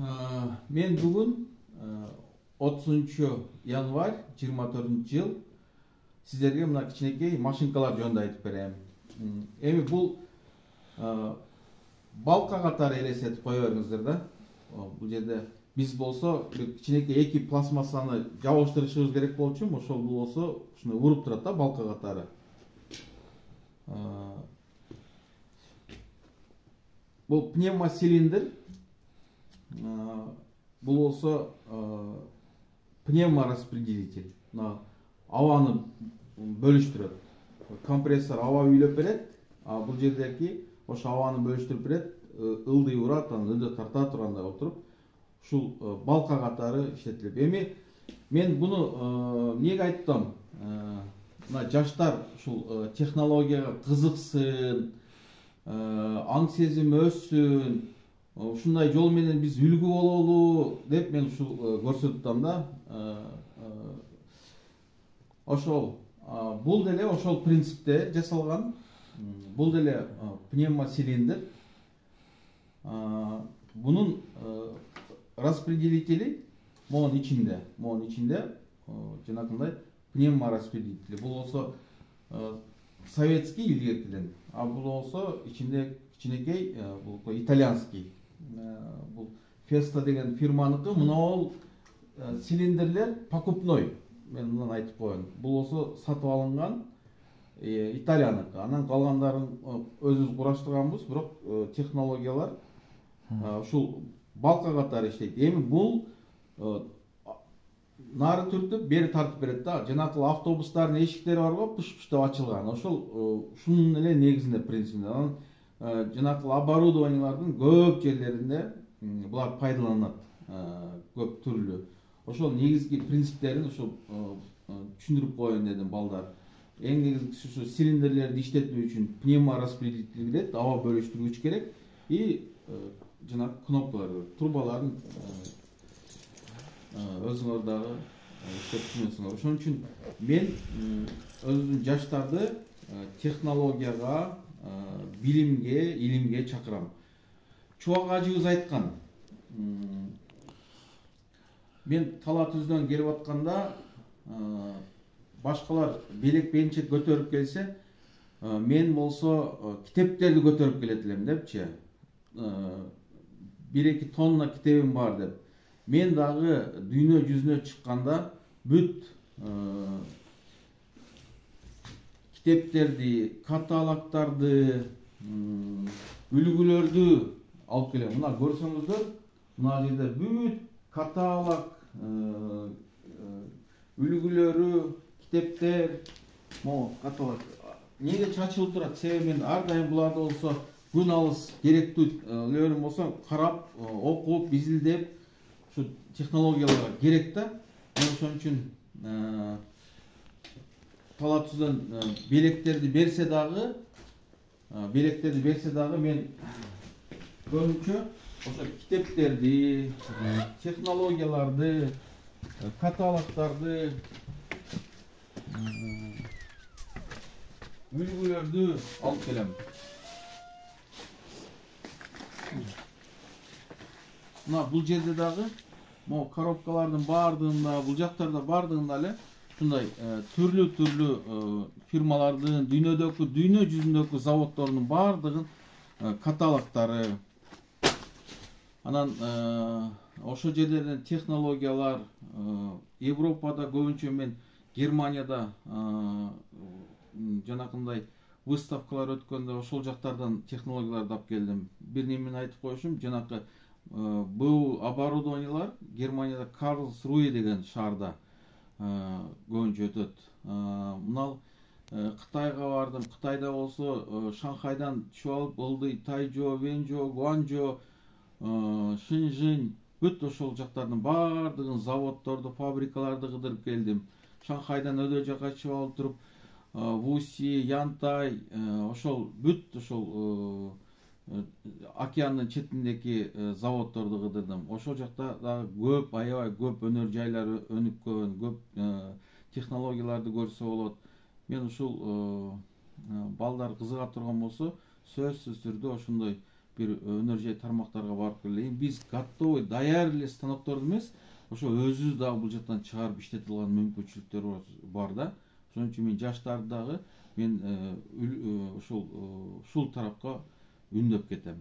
Мен бүгін 30 январь 24 жыл сіздерге мына кичинекей машинкалар жөнүндө айтып берем. Эми бул балка катары элестетип кое бериңиздер да. Бул жерде биз болсо бир кичинекей эки пластмассаны жабыштырышыбыз керек болчу, ошол болсо ушуну уруп турат да балка катары. Бул пневмоцилиндр. Бул болсо пневмораспределитель. Абаны бөлүштүрөт. Компрессор аба үйлөп берет, бул жердеки ошо абаны бөлүштүрүп берет, ылдый урат, анан өйдө тарта тургандай отуруп, ушул балка катары иштетилет. Эми мен буну эмнеге айттым? Мына жаштар ушул технологияга кызыксын, аң сезим өссүн, ушундай жол менен биз үлгү бололу деп мен ушул көрсөтүп атам да. Ошол бул деле ошол принципте жасалган. Бул деле пневмоцилиндр. Бунун распределители могун ичинде жанакындай пневмораспределители. Бул болсо советский илгеркиден, бул болсо ичинде кичинекей бул итальянский. Бул Festo деген фирманыкы. Мына цилиндрлер покупной. Мен мындан айтып коеюн. Бул болсо сатып алынган Италияныкы. Анан калгандарын өзүбүз кураштырганбыз, бирок технологиялар ушул балка катары иштейт. Эми бул нары түртүп, бери тартып берет да. Жанакы автобустардын эшиктери бар го, пыш-пыш деп ачылган. Ошол ушунун эле негизинде принципинде. Анан жанакы оборудованиялардын көп жерлеринде булар пайдаланат, көп түрлүү. Ошол негизги принциптерин ошол түшүндүрүп коеюн дедим балдар. Эң негизгиси ушу цилиндрлерди иштетүү үчүн пневмораспределитель керек, аба бөлүштүргүч керек и жанагы кнопкалар, турбаларын өзүңөр дагы иштеп түшүнөсүңөр. Ошон үчүн мен өзүмдүн жаштарды технологияга, билимге, илимге чакырам. Чубак ажыбыз айткан. Мен Тала Түздөн келип атканда башкалар белек бенчек көтөрүп келсе, мен болсо китептерди көтөрүп келет элем депчи. 1-2 тонна китебим бар деп. Мен дагы дүйнө жүзүнө чыкканда бүт китептерди, каталогдорду, үлгүлөрдү алып келем. Мына көрсөңүздөр, мына жерде бүт каталог, үлгүлөрү, китептер, могу каталог. Неге чачылып турат? Себеби мен ар дайым буларды болсо күн алыс керектүүлөрүм болсо карап, окуп, изилдеп, ушу технологияларга керек да. Ошон үчүн Тала Түздөн белектерди берсе дагы мен көбүнчө ошо китептерди, технологияларды, каталогдорду, үлгүлөрдү алып келем. Мына бул жерде дагы могу коробкалардын баардыгында, бул жактарда баардыгында эле ушундай түрлүү фирмалардын, дүйнө жүзүндөгү заводдордун баардыгын каталогдору. Анан ошол жерлерден технологиялар, Европада көбүнчө мен Германияда жанакындай выставкалар өткөндө ошол жактардан технологияларды алып келдим. Бир немени айтып коюшум, жанакы бул оборудованиялар Германияда Карлсруэ деген шаарда көбүнчө өтөт. Мына Кытайга бардым. Кытайда болсо Шанхайдан түшүп алып, Ылдый, Тайжо, Венжо, Гуанжо, Шинжин, бүт ошол жактардын баардыгын заводдорду, фабрикаларды кыдырып келдим. Шанхайдан өдө жака чыгып алып туруп, Вуси, Янтай, ошол бүт ошол океандын четиндеки заводдорду кыдырдым. Ошол жакта дагы көп, аябай көп өнөр жайлары өнүккөн, көп технологияларды көрсө болот. Мен ушул балдар кызыга турган болсо, сөзсүз түрдө ошондой бир өнөр жай тармактарга барып келейин. Биз готовый даяр эле станокторду эмес, ошо өзүбүз дагы бул жактан чыгарып иштете алган мүмкүнчүлүктөр бар да. Ошон үчүн мен жаштарды дагы мен ушул тарапка үндөп кетем.